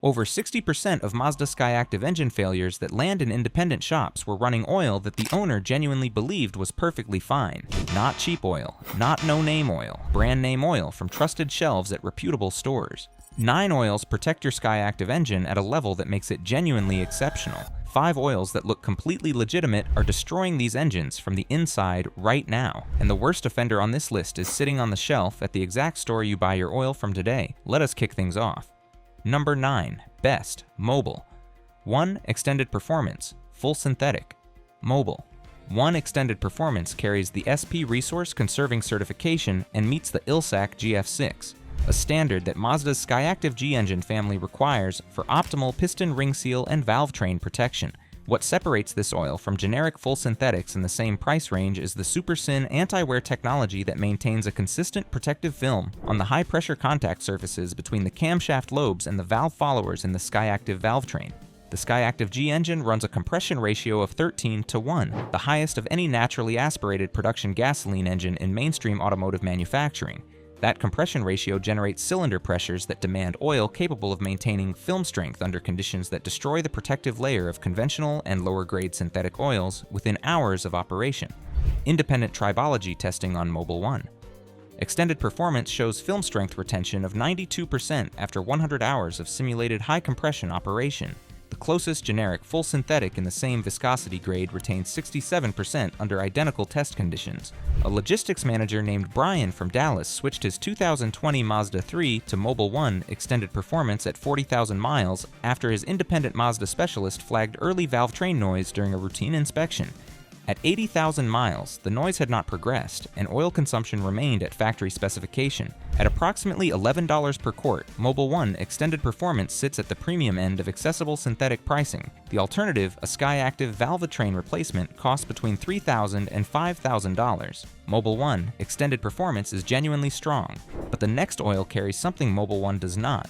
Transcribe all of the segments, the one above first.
Over 60% of Mazda SkyActiv engine failures that land in independent shops were running oil that the owner genuinely believed was perfectly fine. Not cheap oil, not no-name oil, brand name oil from trusted shelves at reputable stores. 9 oils protect your SkyActiv engine at a level that makes it genuinely exceptional. 5 oils that look completely legitimate are destroying these engines from the inside right now. And the worst offender on this list is sitting on the shelf at the exact store you buy your oil from today. Let us kick things off. Number 9. Best. Mobile. 1. Extended Performance. Full synthetic. Mobile. 1. Extended Performance carries the SP Resource Conserving certification and meets the ILSAC GF6, a standard that Mazda's SkyActiv G engine family requires for optimal piston ring seal and valve train protection. What separates this oil from generic full synthetics in the same price range is the SuperSyn anti-wear technology that maintains a consistent protective film on the high-pressure contact surfaces between the camshaft lobes and the valve followers in the SkyActiv valve train. The SkyActiv G engine runs a compression ratio of 13:1, the highest of any naturally aspirated production gasoline engine in mainstream automotive manufacturing. That compression ratio generates cylinder pressures that demand oil capable of maintaining film strength under conditions that destroy the protective layer of conventional and lower-grade synthetic oils within hours of operation. Independent tribology testing on Mobile 1. Extended Performance shows film strength retention of 92% after 100 hours of simulated high-compression operation. The closest generic full synthetic in the same viscosity grade retains 67% under identical test conditions. A logistics manager named Brian from Dallas switched his 2020 Mazda 3 to Mobile 1 Extended Performance at 40,000 miles after his independent Mazda specialist flagged early valve train noise during a routine inspection. At 80,000 miles, the noise had not progressed, and oil consumption remained at factory specification. At approximately $11 per quart, Mobile 1 Extended Performance sits at the premium end of accessible synthetic pricing. The alternative, a SkyActiv Valvetrain replacement, costs between $3,000 and $5,000. Mobile 1 Extended Performance is genuinely strong, but the next oil carries something Mobile 1 does not.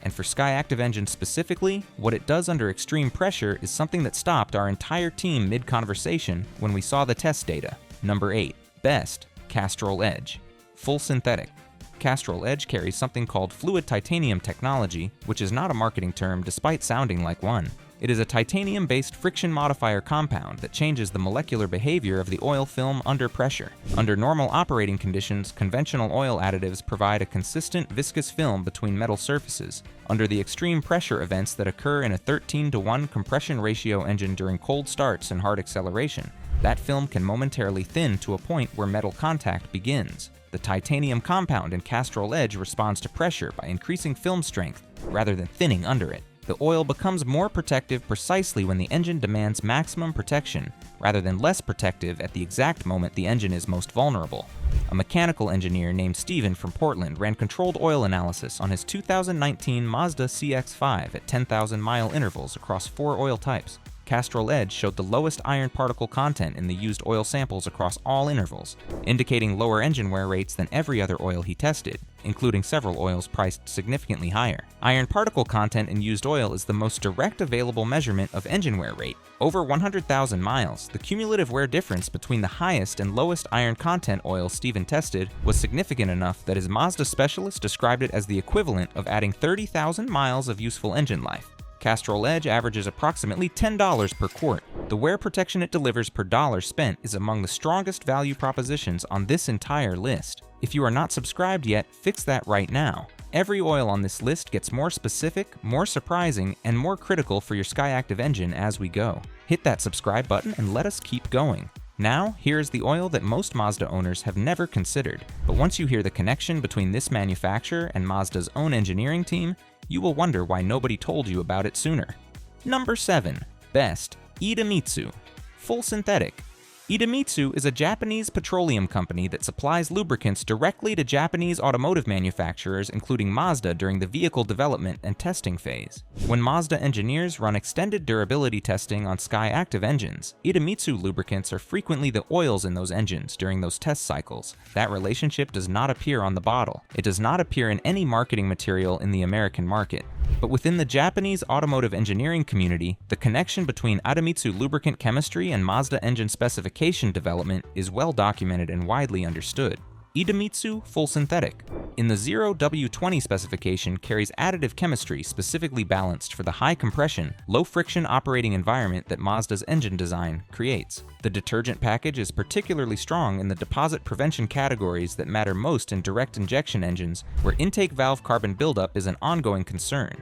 And for SkyActiv engines specifically, what it does under extreme pressure is something that stopped our entire team mid-conversation when we saw the test data. Number 8. Best. Castrol Edge. Full synthetic. Castrol Edge carries something called fluid titanium technology, which is not a marketing term despite sounding like one. It is a titanium-based friction modifier compound that changes the molecular behavior of the oil film under pressure. Under normal operating conditions, conventional oil additives provide a consistent viscous film between metal surfaces. Under the extreme pressure events that occur in a 13:1 compression ratio engine during cold starts and hard acceleration, that film can momentarily thin to a point where metal contact begins. The titanium compound in Castrol Edge responds to pressure by increasing film strength rather than thinning under it. The oil becomes more protective precisely when the engine demands maximum protection, rather than less protective at the exact moment the engine is most vulnerable. A mechanical engineer named Steven from Portland ran controlled oil analysis on his 2019 Mazda CX-5 at 10,000-mile intervals across 4 oil types. Castrol Edge showed the lowest iron particle content in the used oil samples across all intervals, indicating lower engine wear rates than every other oil he tested, including several oils priced significantly higher. Iron particle content in used oil is the most direct available measurement of engine wear rate. Over 100,000 miles, the cumulative wear difference between the highest and lowest iron content oil Steven tested was significant enough that his Mazda specialist described it as the equivalent of adding 30,000 miles of useful engine life. Castrol Edge averages approximately $10 per quart. The wear protection it delivers per dollar spent is among the strongest value propositions on this entire list. If you are not subscribed yet, fix that right now. Every oil on this list gets more specific, more surprising, and more critical for your SkyActiv engine as we go. Hit that subscribe button and let us keep going. Now, here is the oil that most Mazda owners have never considered, but once you hear the connection between this manufacturer and Mazda's own engineering team, you will wonder why nobody told you about it sooner. Number 7. Best. Idemitsu. Full synthetic. Idemitsu is a Japanese petroleum company that supplies lubricants directly to Japanese automotive manufacturers, including Mazda, during the vehicle development and testing phase. When Mazda engineers run extended durability testing on SkyActiv engines, Idemitsu lubricants are frequently the oils in those engines during those test cycles. That relationship does not appear on the bottle. It does not appear in any marketing material in the American market. But within the Japanese automotive engineering community, the connection between Idemitsu lubricant chemistry and Mazda engine specification development is well documented and widely understood. Idemitsu Full Synthetic. In the 0W20 specification carries additive chemistry specifically balanced for the high compression, low friction operating environment that Mazda's engine design creates. The detergent package is particularly strong in the deposit prevention categories that matter most in direct injection engines, where intake valve carbon buildup is an ongoing concern.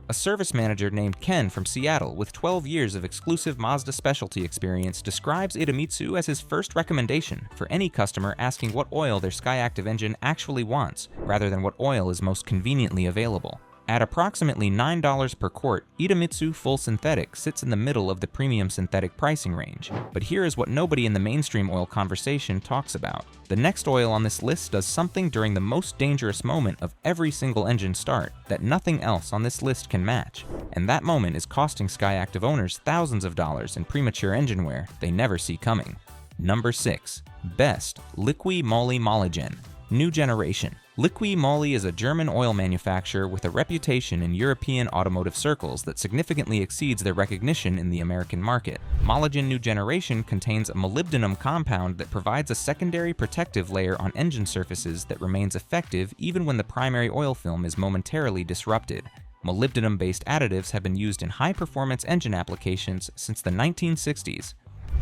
A service manager named Ken from Seattle with 12 years of exclusive Mazda specialty experience describes Idemitsu as his first recommendation for any customer asking what oil their SkyActiv engine actually wants, rather than what oil is most conveniently available. At approximately $9 per quart, Idemitsu Full Synthetic sits in the middle of the premium synthetic pricing range. But here is what nobody in the mainstream oil conversation talks about. The next oil on this list does something during the most dangerous moment of every single engine start that nothing else on this list can match. And that moment is costing SkyActiv owners thousands of dollars in premature engine wear they never see coming. Number 6. Best Liqui Moly Moligen. New generation. Liqui Moly is a German oil manufacturer with a reputation in European automotive circles that significantly exceeds their recognition in the American market. Moligen New Generation contains a molybdenum compound that provides a secondary protective layer on engine surfaces that remains effective even when the primary oil film is momentarily disrupted. Molybdenum-based additives have been used in high-performance engine applications since the 1960s.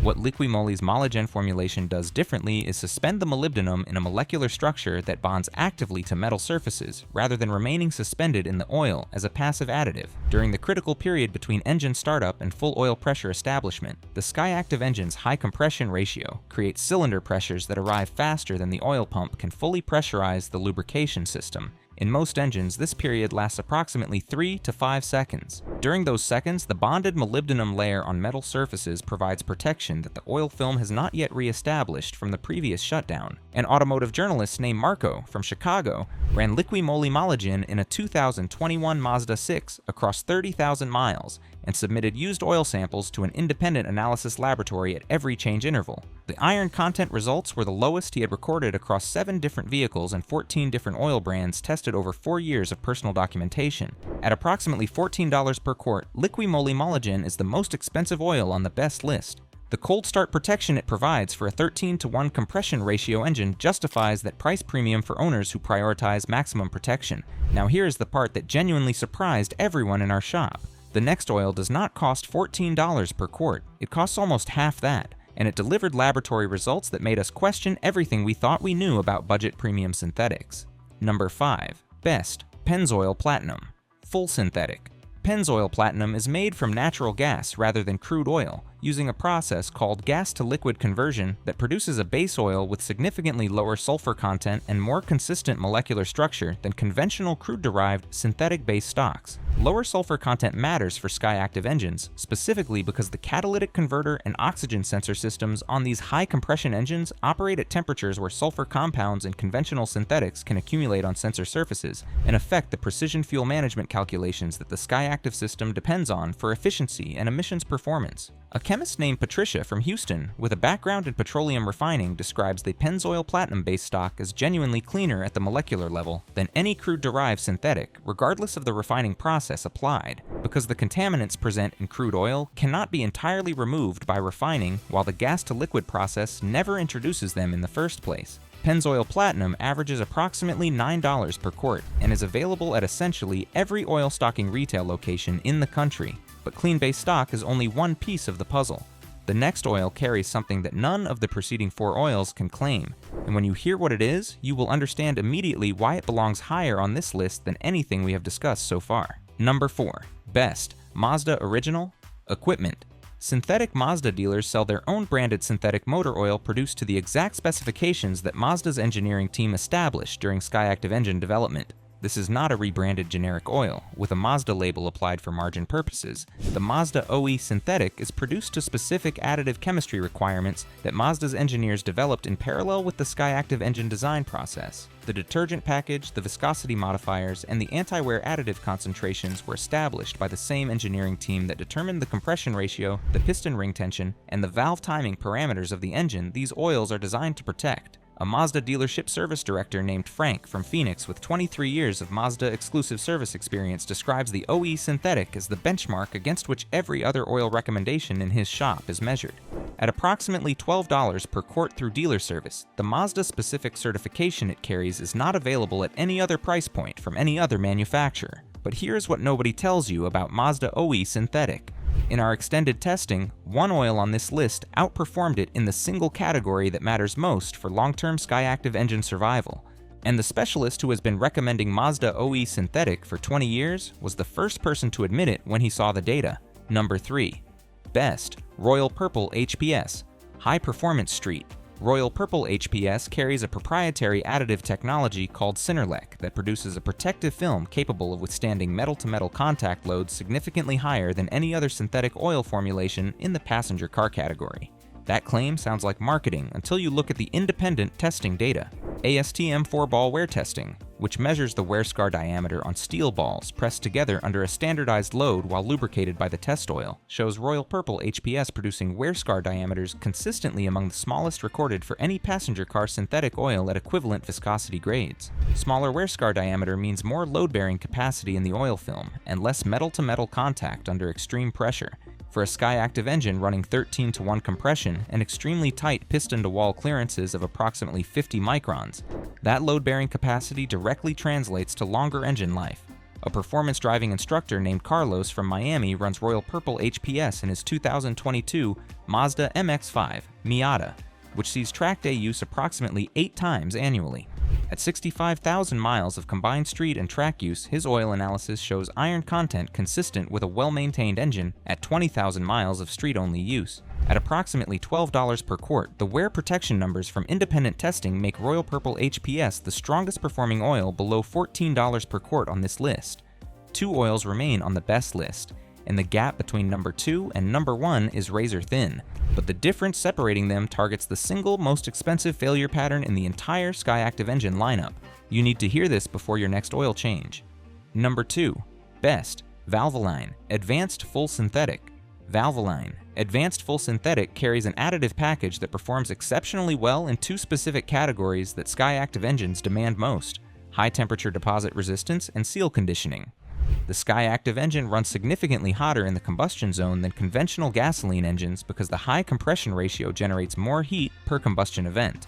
What Liqui Moly's Moligen formulation does differently is suspend the molybdenum in a molecular structure that bonds actively to metal surfaces, rather than remaining suspended in the oil as a passive additive. During the critical period between engine startup and full oil pressure establishment, the SkyActiv engine's high compression ratio creates cylinder pressures that arrive faster than the oil pump can fully pressurize the lubrication system. In most engines, this period lasts approximately 3 to 5 seconds. During those seconds, the bonded molybdenum layer on metal surfaces provides protection that the oil film has not yet re-established from the previous shutdown. An automotive journalist named Marco from Chicago ran Liqui Moly Moligen in a 2021 Mazda 6 across 30,000 miles and submitted used oil samples to an independent analysis laboratory at every change interval. The iron content results were the lowest he had recorded across 7 different vehicles and 14 different oil brands tested over 4 years of personal documentation. At approximately $14 per quart, Liqui Moly Moligen is the most expensive oil on the best list. The cold start protection it provides for a 13:1 compression ratio engine justifies that price premium for owners who prioritize maximum protection. Now here is the part that genuinely surprised everyone in our shop. The next oil does not cost $14 per quart. It costs almost half that, and it delivered laboratory results that made us question everything we thought we knew about budget premium synthetics. Number 5. Best Pennzoil Platinum. Full Synthetic. Pennzoil Platinum is made from natural gas rather than crude oil, using a process called gas-to-liquid conversion that produces a base oil with significantly lower sulfur content and more consistent molecular structure than conventional crude-derived synthetic base stocks. Lower sulfur content matters for SkyActiv engines, specifically because the catalytic converter and oxygen sensor systems on these high-compression engines operate at temperatures where sulfur compounds in conventional synthetics can accumulate on sensor surfaces and affect the precision fuel management calculations that the SkyActiv system depends on for efficiency and emissions performance. A chemist named Patricia from Houston, with a background in petroleum refining, describes the Pennzoil Platinum-based stock as genuinely cleaner at the molecular level than any crude-derived synthetic, regardless of the refining process applied, because the contaminants present in crude oil cannot be entirely removed by refining, while the gas-to-liquid process never introduces them in the first place. Pennzoil Platinum averages approximately $9 per quart and is available at essentially every oil stocking retail location in the country. But clean base stock is only one piece of the puzzle. The next oil carries something that none of the preceding 4 oils can claim, and when you hear what it is, you will understand immediately why it belongs higher on this list than anything we have discussed so far. Number 4. Best Mazda Original Equipment. Synthetic Mazda dealers sell their own branded synthetic motor oil produced to the exact specifications that Mazda's engineering team established during SkyActiv engine development. This is not a rebranded generic oil, with a Mazda label applied for margin purposes. The Mazda OE synthetic is produced to specific additive chemistry requirements that Mazda's engineers developed in parallel with the SkyActiv engine design process. The detergent package, the viscosity modifiers, and the anti-wear additive concentrations were established by the same engineering team that determined the compression ratio, the piston ring tension, and the valve timing parameters of the engine these oils are designed to protect. A Mazda dealership service director named Frank from Phoenix with 23 years of Mazda exclusive service experience describes the OE Synthetic as the benchmark against which every other oil recommendation in his shop is measured. At approximately $12 per quart through dealer service, the Mazda-specific certification it carries is not available at any other price point from any other manufacturer. But here's what nobody tells you about Mazda OE Synthetic. In our extended testing, one oil on this list outperformed it in the single category that matters most for long-term SkyActiv engine survival. And the specialist who has been recommending Mazda OE Synthetic for 20 years was the first person to admit it when he saw the data. Number 3. Best, Royal Purple HPS, High Performance Street. Royal Purple HPS carries a proprietary additive technology called Cinerlec that produces a protective film capable of withstanding metal-to-metal contact loads significantly higher than any other synthetic oil formulation in the passenger car category. That claim sounds like marketing until you look at the independent testing data. ASTM 4-ball wear testing, which measures the wear scar diameter on steel balls pressed together under a standardized load while lubricated by the test oil, shows Royal Purple HPS producing wear scar diameters consistently among the smallest recorded for any passenger car synthetic oil at equivalent viscosity grades. Smaller wear scar diameter means more load-bearing capacity in the oil film and less metal-to-metal contact under extreme pressure. For a SkyActiv engine running 13:1 compression and extremely tight piston-to-wall clearances of approximately 50 microns, that load-bearing capacity directly translates to longer engine life. A performance driving instructor named Carlos from Miami runs Royal Purple HPS in his 2022 Mazda MX-5 Miata, which sees track day use approximately 8 times annually. At 65,000 miles of combined street and track use, his oil analysis shows iron content consistent with a well-maintained engine at 20,000 miles of street-only use. At approximately $12 per quart, the wear protection numbers from independent testing make Royal Purple HPS the strongest performing oil below $14 per quart on this list. 2 oils remain on the best list, and the gap between number 2 and number 1 is razor thin. But the difference separating them targets the single most expensive failure pattern in the entire SkyActiv engine lineup. You need to hear this before your next oil change. Number 2. Best, Valvoline, Advanced Full Synthetic. Valvoline, Advanced Full Synthetic carries an additive package that performs exceptionally well in 2 specific categories that SkyActiv engines demand most: high temperature deposit resistance and seal conditioning. The SkyActiv engine runs significantly hotter in the combustion zone than conventional gasoline engines because the high compression ratio generates more heat per combustion event.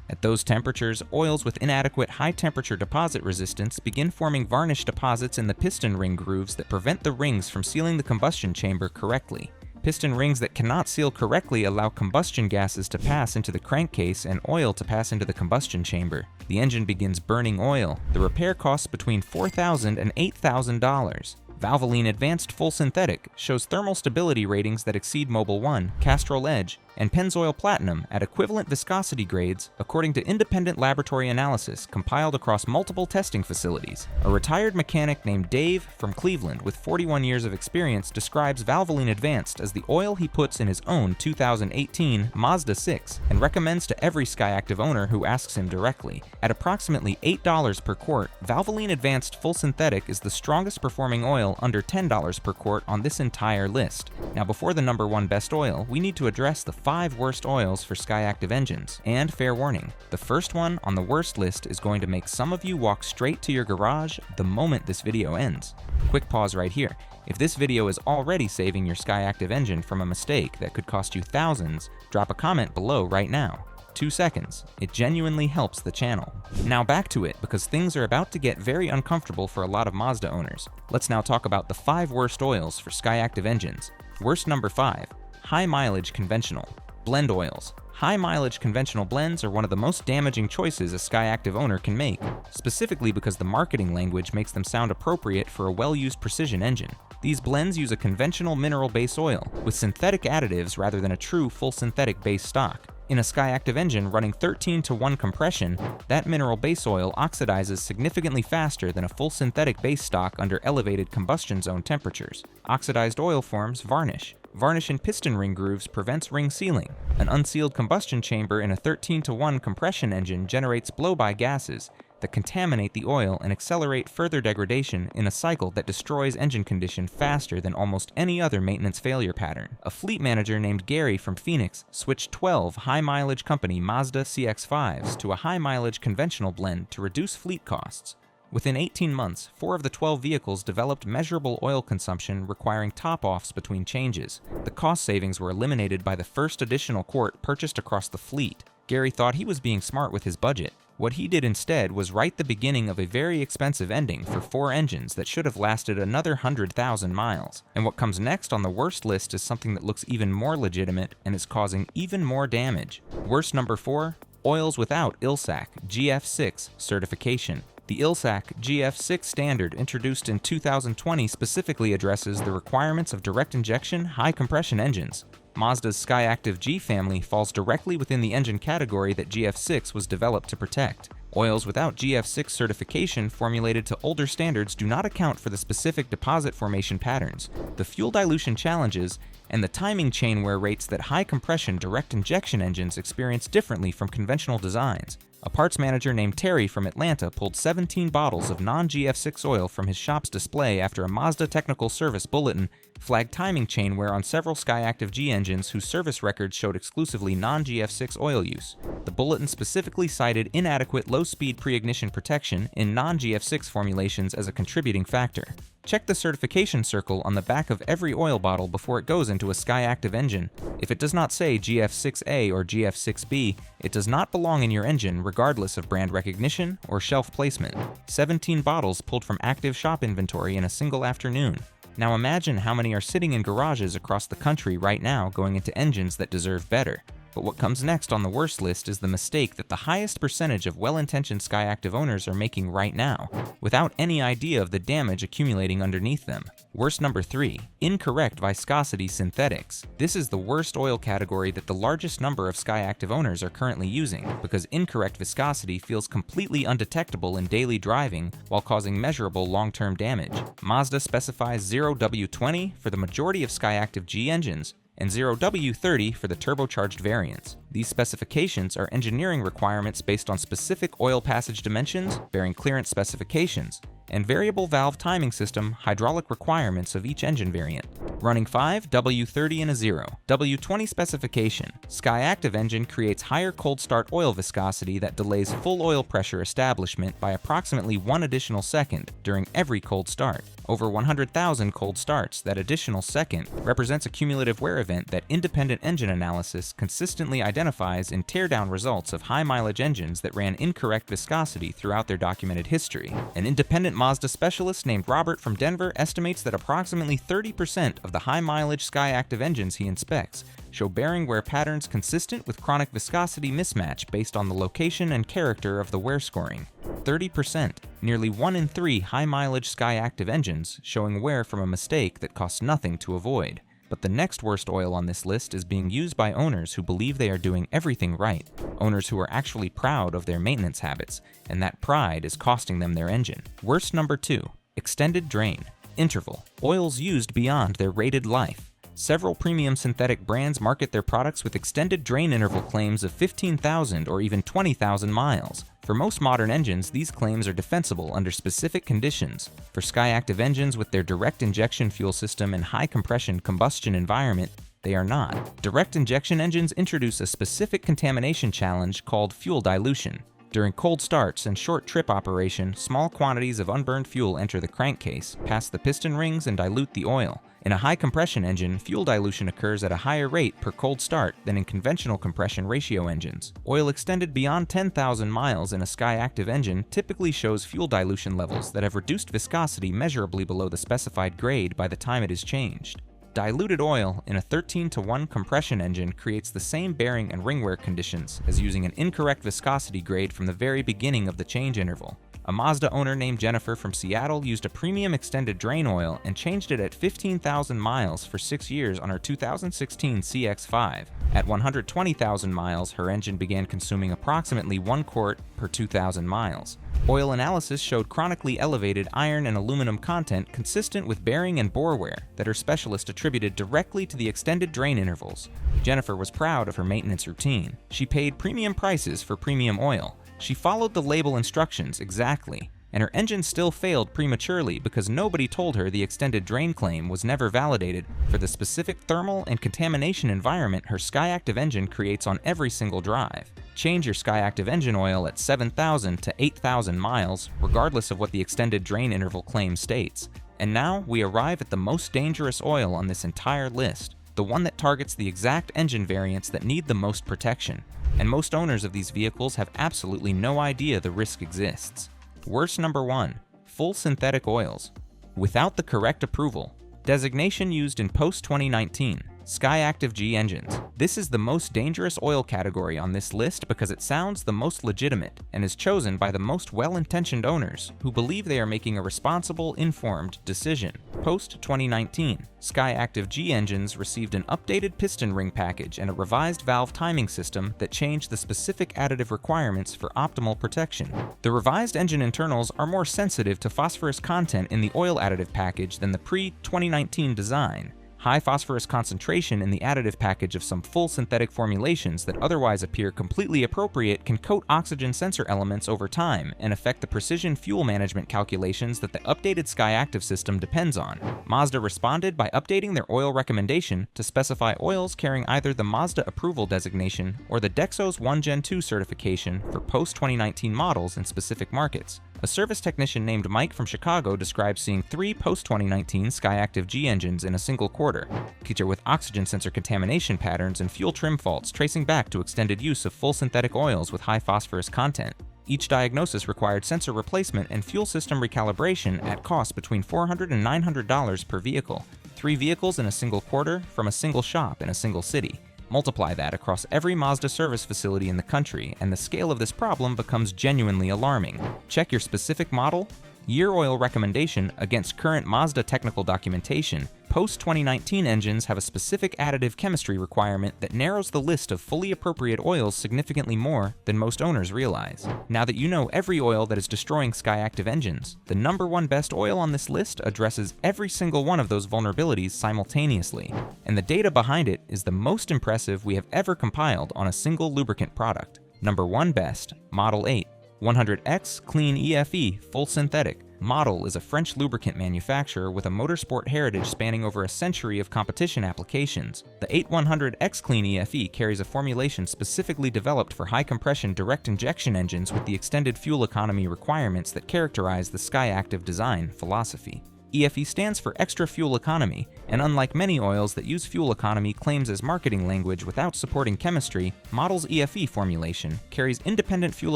At those temperatures, oils with inadequate high temperature deposit resistance begin forming varnish deposits in the piston ring grooves that prevent the rings from sealing the combustion chamber correctly. Piston rings that cannot seal correctly allow combustion gases to pass into the crankcase and oil to pass into the combustion chamber. The engine begins burning oil. The repair costs between $4,000 and $8,000. Valvoline Advanced Full Synthetic shows thermal stability ratings that exceed Mobil 1, Castrol Edge, and Pennzoil Platinum at equivalent viscosity grades according to independent laboratory analysis compiled across multiple testing facilities. A retired mechanic named Dave from Cleveland with 41 years of experience describes Valvoline Advanced as the oil he puts in his own 2018 Mazda 6 and recommends to every SkyActiv owner who asks him directly. At approximately $8 per quart, Valvoline Advanced Full Synthetic is the strongest performing oil under $10 per quart on this entire list. Now, before the number 1 best oil, we need to address the 5 worst oils for SkyActiv engines. And fair warning, the first one on the worst list is going to make some of you walk straight to your garage the moment this video ends. Quick pause right here. If this video is already saving your SkyActiv engine from a mistake that could cost you thousands, drop a comment below right now. 2 seconds. It genuinely helps the channel. Now back to it, because things are about to get very uncomfortable for a lot of Mazda owners. Let's now talk about the 5 worst oils for SkyActiv engines. Worst number 5. High mileage conventional. Blend oils. High mileage conventional blends are one of the most damaging choices a SkyActiv owner can make, specifically because the marketing language makes them sound appropriate for a well-used precision engine. These blends use a conventional mineral base oil with synthetic additives rather than a true full synthetic base stock. In a SkyActiv engine running 13:1 compression, that mineral base oil oxidizes significantly faster than a full synthetic base stock under elevated combustion zone temperatures. Oxidized oil forms varnish. Varnish in piston ring grooves prevents ring sealing. An unsealed combustion chamber in a 13:1 compression engine generates blow-by gases. that contaminate the oil and accelerate further degradation in a cycle that destroys engine condition faster than almost any other maintenance failure pattern. A fleet manager named Gary from Phoenix switched 12 high-mileage company Mazda CX-5s to a high-mileage conventional blend to reduce fleet costs. Within 18 months, 4 of the 12 vehicles developed measurable oil consumption requiring top-offs between changes. The cost savings were eliminated by the first additional quart purchased across the fleet. Gary thought he was being smart with his budget. What he did instead was write the beginning of a very expensive ending for 4 engines that should have lasted another 100,000 miles. And what comes next on the worst list is something that looks even more legitimate and is causing even more damage. Worst number 4, oils without ILSAC GF6 certification. The ILSAC GF6 standard, introduced in 2020, specifically addresses the requirements of direct injection, high compression engines. Mazda's SkyActiv G family falls directly within the engine category that GF6 was developed to protect. Oils without GF6 certification formulated to older standards do not account for the specific deposit formation patterns, the fuel dilution challenges, and the timing chain wear rates that high compression direct injection engines experience differently from conventional designs. A parts manager named Terry from Atlanta pulled 17 bottles of non-GF6 oil from his shop's display after a Mazda technical service bulletin flagged timing chain wear on several SkyActiv G engines whose service records showed exclusively non-GF6 oil use. The bulletin specifically cited inadequate low-speed pre-ignition protection in non-GF6 formulations as a contributing factor. Check the certification circle on the back of every oil bottle before it goes into a SkyActiv engine. If it does not say GF6A or GF6B, it does not belong in your engine regardless of brand recognition or shelf placement. 17 bottles pulled from active shop inventory in a single afternoon. Now imagine how many are sitting in garages across the country right now going into engines that deserve better. But what comes next on the worst list is the mistake that the highest percentage of well-intentioned SkyActiv owners are making right now, without any idea of the damage accumulating underneath them. Worst number 3, incorrect viscosity synthetics. This is the worst oil category that the largest number of SkyActiv owners are currently using, because incorrect viscosity feels completely undetectable in daily driving while causing measurable long-term damage. Mazda specifies 0W20 for the majority of SkyActiv G engines, and 0W30 for the turbocharged variants. These specifications are engineering requirements based on specific oil passage dimensions, bearing clearance specifications, and variable valve timing system hydraulic requirements of each engine variant. Running 5, W30 and a 0. W20 specification. SkyActiv engine creates higher cold start oil viscosity that delays full oil pressure establishment by approximately 1 additional second during every cold start. Over 100,000 cold starts, that additional second represents a cumulative wear event that independent engine analysis consistently identifies in teardown results of high-mileage engines that ran incorrect viscosity throughout their documented history. An independent Mazda specialist named Robert from Denver estimates that approximately 30% of the high-mileage SkyActiv engines he inspects show bearing wear patterns consistent with chronic viscosity mismatch based on the location and character of the wear scoring. 30%, nearly 1 in 3 high-mileage SkyActiv engines showing wear from a mistake that costs nothing to avoid. But the next worst oil on this list is being used by owners who believe they are doing everything right, owners who are actually proud of their maintenance habits, and that pride is costing them their engine. Worst number 2, extended drain. Interval, oils used beyond their rated life. Several premium synthetic brands market their products with extended drain interval claims of 15,000 or even 20,000 miles. For most modern engines, these claims are defensible under specific conditions. For SkyActiv engines with their direct injection fuel system and high compression combustion environment, they are not. Direct injection engines introduce a specific contamination challenge called fuel dilution. During cold starts and short trip operation, small quantities of unburned fuel enter the crankcase, pass the piston rings, and dilute the oil. In a high compression engine, fuel dilution occurs at a higher rate per cold start than in conventional compression ratio engines. Oil extended beyond 10,000 miles in a SkyActiv engine typically shows fuel dilution levels that have reduced viscosity measurably below the specified grade by the time it is changed. Diluted oil in a 13:1 compression engine creates the same bearing and ring wear conditions as using an incorrect viscosity grade from the very beginning of the change interval. A Mazda owner named Jennifer from Seattle used a premium extended drain oil and changed it at 15,000 miles for 6 years on her 2016 CX-5. At 120,000 miles, her engine began consuming approximately 1 quart per 2,000 miles. Oil analysis showed chronically elevated iron and aluminum content consistent with bearing and bore wear that her specialist attributed directly to the extended drain intervals. Jennifer was proud of her maintenance routine. She paid premium prices for premium oil, She followed the label instructions exactly, and her engine still failed prematurely because nobody told her the extended drain claim was never validated for the specific thermal and contamination environment her SkyActiv engine creates on every single drive. Change your SkyActiv engine oil at 7,000 to 8,000 miles, regardless of what the extended drain interval claim states. And now we arrive at the most dangerous oil on this entire list, the one that targets the exact engine variants that need the most protection. And most owners of these vehicles have absolutely no idea the risk exists. Worst number 1, full synthetic oils. Without the correct approval, designation used in post-2019, SkyActiv G engines. This is the most dangerous oil category on this list because it sounds the most legitimate and is chosen by the most well-intentioned owners who believe they are making a responsible, informed decision. Post-2019, SkyActiv G engines received an updated piston ring package and a revised valve timing system that changed the specific additive requirements for optimal protection. The revised engine internals are more sensitive to phosphorus content in the oil additive package than the pre-2019 design. High phosphorus concentration in the additive package of some full synthetic formulations that otherwise appear completely appropriate can coat oxygen sensor elements over time and affect the precision fuel management calculations that the updated SkyActiv system depends on. Mazda responded by updating their oil recommendation to specify oils carrying either the Mazda approval designation or the Dexos 1 Gen 2 certification for post-2019 models in specific markets. A service technician named Mike from Chicago describes seeing 3 post-2019 SkyActiv G engines in a single quarter, each with oxygen sensor contamination patterns and fuel trim faults tracing back to extended use of full synthetic oils with high phosphorus content. Each diagnosis required sensor replacement and fuel system recalibration at cost between $400 and $900 per vehicle. 3 vehicles in a single quarter from a single shop in a single city. Multiply that across every Mazda service facility in the country, and the scale of this problem becomes genuinely alarming. Check your specific model, year oil recommendation against current Mazda technical documentation. Post-2019 engines have a specific additive chemistry requirement that narrows the list of fully appropriate oils significantly more than most owners realize. Now that you know every oil that is destroying SkyActiv engines, the number 1 best oil on this list addresses every single one of those vulnerabilities simultaneously. And the data behind it is the most impressive we have ever compiled on a single lubricant product. Number 1 best, Model 8. 100X Clean EFE Full Synthetic. Model is a French lubricant manufacturer with a motorsport heritage spanning over a century of competition applications. The 8100X Clean EFE carries a formulation specifically developed for high-compression direct injection engines with the extended fuel economy requirements that characterize the SkyActiv design philosophy. EFE stands for extra fuel economy, and unlike many oils that use fuel economy claims as marketing language without supporting chemistry, Model's EFE formulation carries independent fuel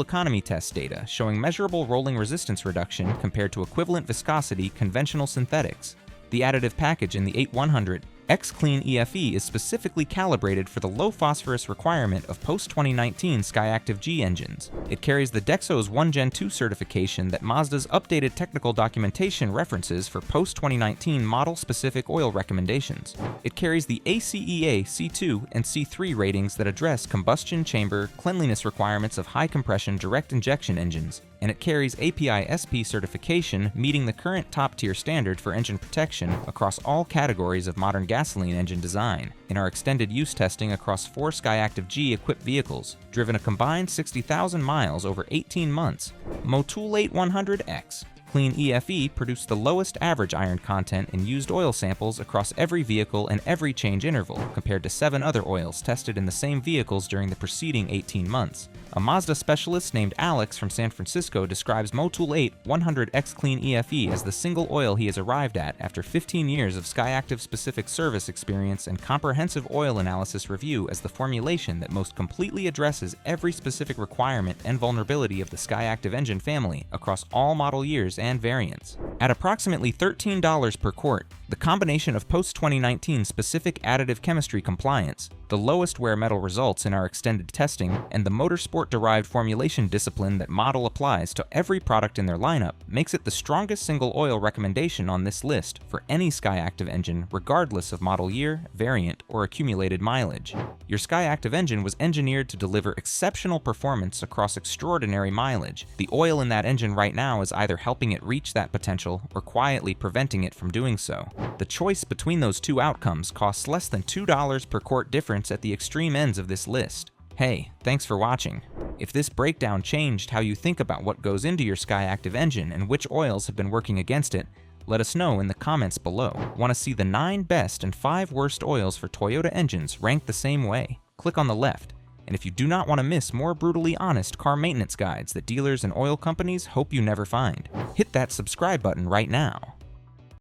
economy test data showing measurable rolling resistance reduction compared to equivalent viscosity conventional synthetics. The additive package in the 8100 X-Clean EFE is specifically calibrated for the low phosphorus requirement of post-2019 SkyActiv G engines. It carries the Dexos 1 Gen 2 certification that Mazda's updated technical documentation references for post-2019 model-specific oil recommendations. It carries the ACEA C2 and C3 ratings that address combustion chamber cleanliness requirements of high-compression direct injection engines. And it carries API-SP certification meeting the current top-tier standard for engine protection across all categories of modern gasoline engine design. In our extended use testing across 4 SkyActiv G equipped vehicles, driven a combined 60,000 miles over 18 months, Motul 8100X Clean EFE produced the lowest average iron content in used oil samples across every vehicle and every change interval, compared to 7 other oils tested in the same vehicles during the preceding 18 months. A Mazda specialist named Alex from San Francisco describes Motul 8 100X Clean EFE as the single oil he has arrived at after 15 years of SkyActiv specific service experience and comprehensive oil analysis review as the formulation that most completely addresses every specific requirement and vulnerability of the SkyActiv engine family across all model years and variants. At approximately $13 per quart, the combination of post-2019 specific additive chemistry compliance, the lowest wear metal results in our extended testing, and the motorsport-derived formulation discipline that Model applies to every product in their lineup makes it the strongest single oil recommendation on this list for any SkyActiv engine regardless of model year, variant, or accumulated mileage. Your SkyActiv engine was engineered to deliver exceptional performance across extraordinary mileage. The oil in that engine right now is either helping it reach that potential or quietly preventing it from doing so. The choice between those two outcomes costs less than $2 per quart difference at the extreme ends of this list. Hey, thanks for watching. If this breakdown changed how you think about what goes into your SkyActiv engine and which oils have been working against it, let us know in the comments below. Want to see the 9 best and 5 worst oils for Toyota engines ranked the same way? Click on the left. And if you do not want to miss more brutally honest car maintenance guides that dealers and oil companies hope you never find, hit that subscribe button right now.